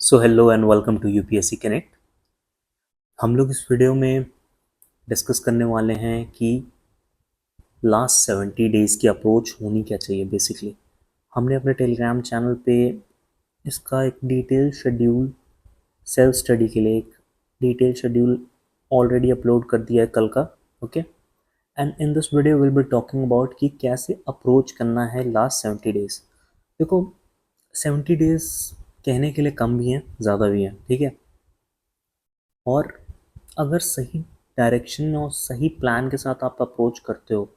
So hello and welcome to UPSC connect. हम लोग इस वीडियो में डिस्कस करने वाले हैं कि लास्ट 70 डेज़ की अप्रोच होनी क्या चाहिए। बेसिकली हमने अपने टेलीग्राम चैनल पे इसका एक डिटेल शेड्यूल, सेल्फ स्टडी के लिए एक डिटेल शेड्यूल ऑलरेडी अपलोड कर दिया है कल का। Okay, and in this video will be talking about कि कैसे अप्रोच करना है लास्ट 70 डेज़। देखो, 70 डेज़ कहने के लिए कम भी हैं, ज़्यादा भी हैं, ठीक है। और अगर सही डायरेक्शन और सही प्लान के साथ आप अप्रोच करते हो,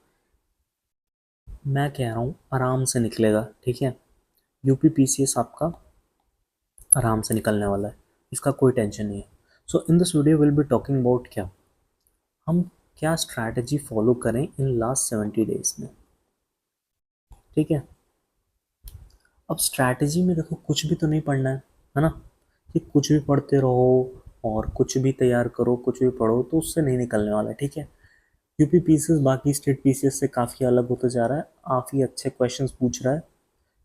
मैं कह रहा हूँ आराम से निकलेगा, ठीक है। यूपी पीसीएस आपका आराम से निकलने वाला है, इसका कोई टेंशन नहीं है। So in this video will be talking about क्या हम क्या स्ट्रैटेजी फॉलो करें इन लास्ट 70 डेज में, ठीक है। अब स्ट्रैटेजी में देखो, कुछ भी तो नहीं पढ़ना है ना, कि कुछ भी पढ़ते रहो और कुछ भी तैयार करो, कुछ भी पढ़ो, तो उससे नहीं निकलने वाला, ठीक है। यूपी पीसीएस बाकी स्टेट पीसीएस से काफ़ी अलग होता जा रहा है, काफ़ी अच्छे क्वेश्चंस पूछ रहा है।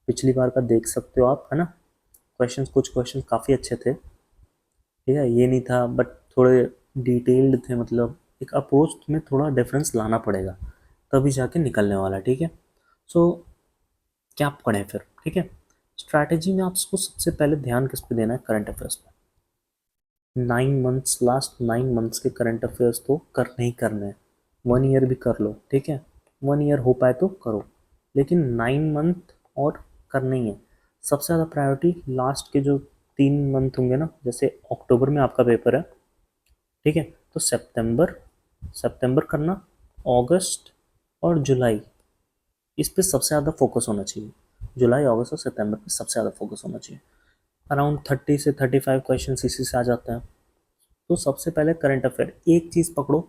पिछली बार का देख सकते हो आप, है ना। क्वेश्चंस, कुछ क्वेश्चंस काफ़ी अच्छे थे, ठीक है। ये नहीं था बट थोड़े डिटेल्ड थे, मतलब एक अप्रोच में थोड़ा डिफरेंस लाना पड़ेगा, तभी जाके निकलने वाला, ठीक है। सो क्या पढ़ें फिर, ठीक है। स्ट्रैटेजी में आपको सबसे पहले ध्यान किस पे देना है? करंट अफेयर्स पे। 9 मंथ्स, लास्ट 9 मंथ्स के करंट अफेयर्स तो करने ही करने हैं। 1 ईयर भी कर लो, ठीक है। 1 ईयर हो पाए तो करो, लेकिन 9 मंथ और करने ही है। सबसे ज़्यादा प्रायोरिटी लास्ट के जो 3 मंथ होंगे ना, जैसे अक्टूबर में आपका पेपर है, ठीक है, तो सितंबर सितंबर करना, अगस्त और जुलाई, इस पे सबसे ज़्यादा फोकस होना चाहिए। जुलाई, अगस्त और सितंबर पे सबसे ज़्यादा फोकस होना चाहिए। अराउंड 30 से 35 क्वेश्चन इसी से आ जाते हैं। तो सबसे पहले करंट अफेयर एक चीज़ पकड़ो,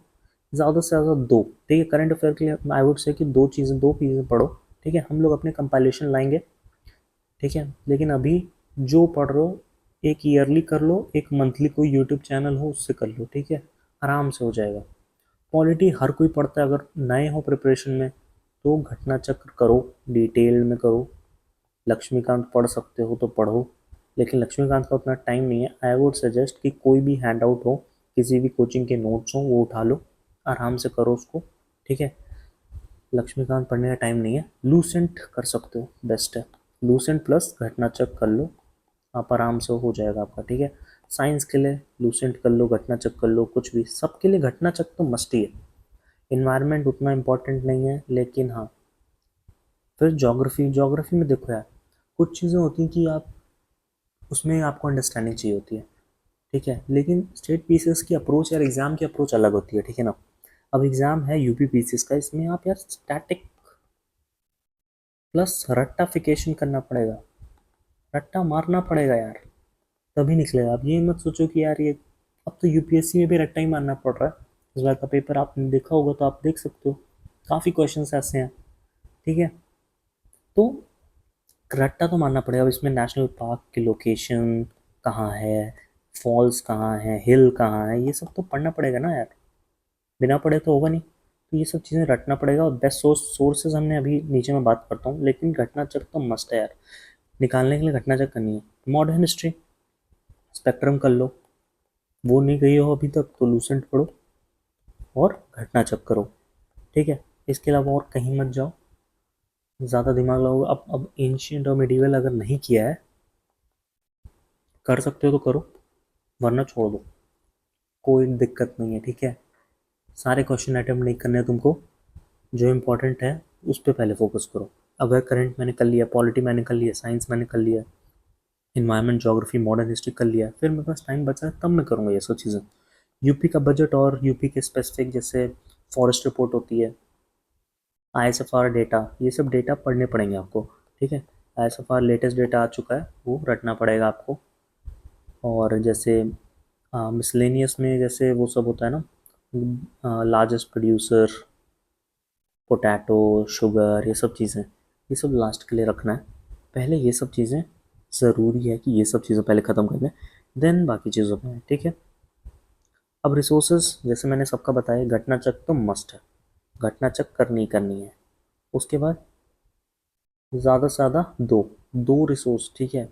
ज़्यादा से ज़्यादा दो, ठीक है। करंट अफेयर के लिए आई वुड से कि दो चीज़ें पढ़ो, ठीक है। हम लोग अपने कंपाइलेशन लाएंगे, ठीक है, लेकिन अभी जो पढ़ रहे हो, एक ईयरली कर लो, एक मंथली कोई यूट्यूब चैनल हो उससे कर लो, ठीक है। आराम से हो जाएगा। पॉलिटी हर कोई पढ़ता है, अगर नए हो प्रिपरेशन में तो घटना चक्र करो, डिटेल में करो। लक्ष्मीकांत पढ़ सकते हो तो पढ़ो, लेकिन लक्ष्मीकांत का उतना टाइम नहीं है। आई वुड सजेस्ट कि कोई भी हैंड आउट हो, किसी भी कोचिंग के नोट्स हो, वो उठा लो, आराम से करो उसको, ठीक है। लक्ष्मीकांत पढ़ने का टाइम नहीं है। लूसेंट कर सकते हो, बेस्ट है। लूसेंट प्लस घटना चक्र कर लो, आप आराम से हो जाएगा आपका, ठीक है। साइंस के लिए लूसेंट कर लो, घटना चक्र कर लो, कुछ भी, सबके लिए घटना चक्र तो मस्ट ही है। इन्वायरमेंट उतना इम्पोर्टेंट नहीं है, लेकिन हाँ। फिर ज्योग्राफी, ज्योग्राफी में देखो यार, कुछ चीज़ें होती हैं कि आप उसमें आपको अंडरस्टैंडिंग चाहिए होती है, ठीक है। लेकिन स्टेट पीसीएस की अप्रोच यार, एग्जाम की अप्रोच अलग होती है, ठीक है ना। अब एग्जाम है यूपी पीसीएस का, इसमें आप यार स्टैटिक प्लस रट्टाफिकेशन करना पड़ेगा, रट्टा मारना पड़ेगा यार, तभी निकलेगा। आप ये मत सोचो कि यार ये, अब तो यूपीएससी में भी रट्टा ही मारना पड़ रहा है। इस बार का पेपर आपने देखा होगा तो आप देख सकते हो, काफ़ी क्वेश्चन ऐसे हैं, ठीक है। तो रट्टा तो मारना पड़ेगा। अब इसमें नेशनल पार्क की लोकेशन कहाँ है, फॉल्स कहाँ है, हिल कहाँ है, ये सब तो पढ़ना पड़ेगा ना यार, बिना पढ़े तो होगा नहीं। तो ये सब चीज़ें रटना पड़ेगा। और बेस्ट सोर्सेज हमने अभी नीचे में बात करता हूँ, लेकिन घटना चक्र तो मस्ट है यार, निकालने के लिए घटना चक्र करनी है। मॉडर्न हिस्ट्री स्पेक्ट्रम कर लो, वो नहीं गई हो अभी तक तो लूसेंट पढ़ो और घटना चक्र करो, ठीक है। इसके अलावा और कहीं मत जाओ, ज़्यादा दिमाग लगाओ। अब एंशियंट और मिडिवल अगर नहीं किया है, कर सकते हो तो करो, वरना छोड़ दो, कोई दिक्कत नहीं है, ठीक है। सारे क्वेश्चन अटेम्प्ट नहीं करने हैं तुमको, जो इम्पोर्टेंट है उस पर पहले फोकस करो। अगर करंट मैंने कर लिया, पॉलिटी मैंने कर लिया, साइंस मैंने कर लिया, इन्वायरमेंट, ज्योग्राफी, मॉडर्न हिस्ट्री कर लिया, फिर मेरे पास टाइम बचा है तब मैं करूँगा ये सब चीज़ें। यूपी का बजट और यूपी के स्पेसिफिक, जैसे फॉरेस्ट रिपोर्ट होती है, आईएसएफआर डेटा, ये सब डेटा पढ़ने पड़ेंगे आपको, ठीक है। आईएसएफआर लेटेस्ट डेटा आ चुका है, वो रटना पड़ेगा आपको। और जैसे मिसलेनियस में जैसे वो सब होता है ना, लार्जेस्ट प्रोड्यूसर, पोटैटो, शुगर, ये सब चीज़ें, ये सब लास्ट के लिए रखना है। पहले ये सब चीज़ें ज़रूरी है कि ये सब चीज़ें पहले ख़त्म कर लें, देन बाकी चीज़ों में, ठीक है। अब रिसोर्सेज जैसे मैंने सबका बताया, घटना चक्र तो मस्ट है, घटना चक्र करनी ही करनी है। उसके बाद ज़्यादा से ज़्यादा दो दो रिसोर्स, ठीक है।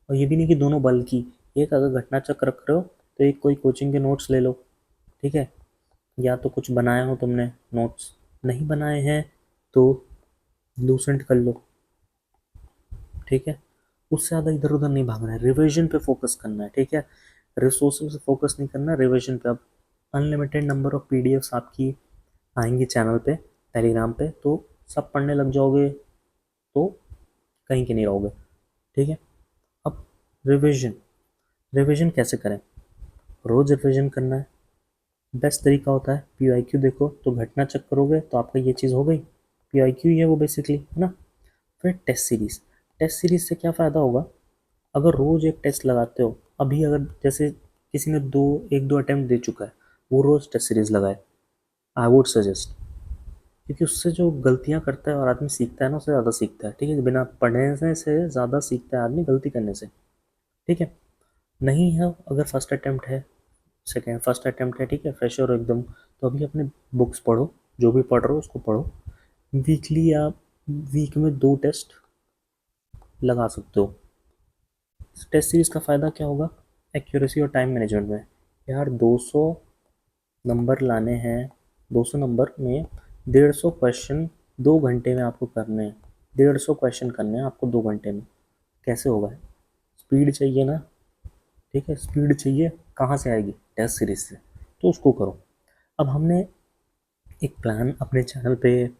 और ये भी नहीं कि दोनों बल्कि एक अगर घटना चक्र रख रहे हो तो एक कोई कोचिंग के नोट्स ले लो, ठीक है, या तो कुछ बनाए हो तुमने नोट्स, नहीं बनाए हैं तो लूसेंट कर लो, ठीक है। उससे ज़्यादा इधर उधर नहीं भागना है, रिविजन पे फोकस करना है, ठीक है। रिसोर्सेज पे फोकस नहीं करना, रिविजन पे। अब अनलिमिटेड नंबर ऑफ पीडीएफ्स आपकी आएंगी चैनल पे, टेलीग्राम पे, तो सब पढ़ने लग जाओगे तो कहीं के नहीं रहोगे, ठीक है। अब रिविजन, रिविजन कैसे करें? रोज रिविजन करना है। बेस्ट तरीका होता है पीआईक्यू देखो, तो घटना चेक करोगे तो आपका ये चीज़ हो गई, पीआईक्यू ही है वो बेसिकली, है ना। फिर टेस्ट सीरीज, टेस्ट सीरीज से क्या फ़ायदा होगा? अगर रोज एक टेस्ट लगाते हो, अभी अगर जैसे किसी ने एक दो अटेम्प्ट दे चुका है, वो रोज टेस्ट सीरीज लगाए, आई वुड सजेस्ट, क्योंकि उससे जो गलतियां करता है और आदमी सीखता है ना, उससे ज़्यादा सीखता है, ठीक है। बिना पढ़ने से ज़्यादा सीखता है आदमी गलती करने से, ठीक है। नहीं है अगर फर्स्ट अटेम्प्ट है, सेकेंड फर्स्ट अटेम्प्ट है, ठीक है, फ्रेशर हो एकदम, तो अभी अपने बुक्स पढ़ो, जो भी पढ़ रहे हो उसको पढ़ो। वीकली या वीक में 2 टेस्ट लगा सकते हो। टेस्ट सीरीज का फ़ायदा क्या होगा? एक्यूरेसी और टाइम मैनेजमेंट में। यार 200 नंबर लाने हैं, 200 नंबर में 150 क्वेश्चन 2 घंटे में आपको करने हैं, 150 क्वेश्चन करने हैं आपको 2 घंटे में, कैसे होगा? स्पीड चाहिए ना, ठीक है, स्पीड चाहिए, कहाँ से आएगी? टेस्ट सीरीज से, तो उसको करो। अब हमने एक प्लान अपने चैनल पे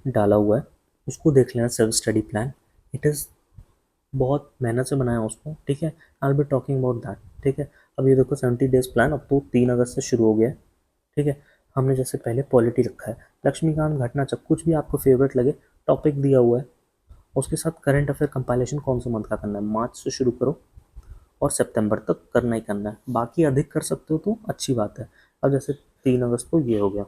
डाला हुआ है, उसको देख लेना, self study plan. It is बहुत मेहनत से बनाया उसको, ठीक है। I will be talking about that, ठीक है। अब ये देखो 70 डेज प्लान अब तो 3 अगस्त से शुरू हो गया है, ठीक है। हमने जैसे पहले पॉलिटी रखा है, लक्ष्मीकांत घटनाचक्र, कुछ भी आपको फेवरेट लगे, टॉपिक दिया हुआ है, उसके साथ करंट अफेयर कंपाइलेशन कौन से मंथ का करना है, मार्च से शुरू करो और सितंबर तक करना ही करना है, बाकी अधिक कर सकते हो तो अच्छी बात है। अब जैसे 3 अगस्त को ये हो गया,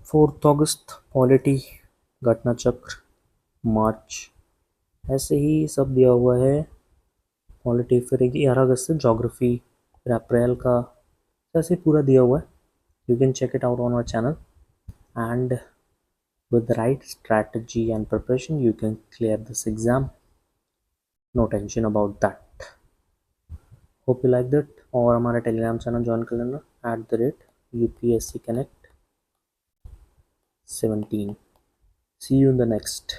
4 अगस्त पॉलिटी घटनाचक्र, मार्च, ऐसे ही सब दिया हुआ है पॉलिटी। फिर 11 अगस्त से जोग्राफी, फिर अप्रैल का, ऐसे पूरा दिया हुआ है। You can check it out on our channel, and with the right strategy and preparation you can clear this exam, no tension about that. Hope you like that, और हमारा टेलीग्राम चैनल ज्वाइन कर लेना @UPSC Connect 17. See you in the next.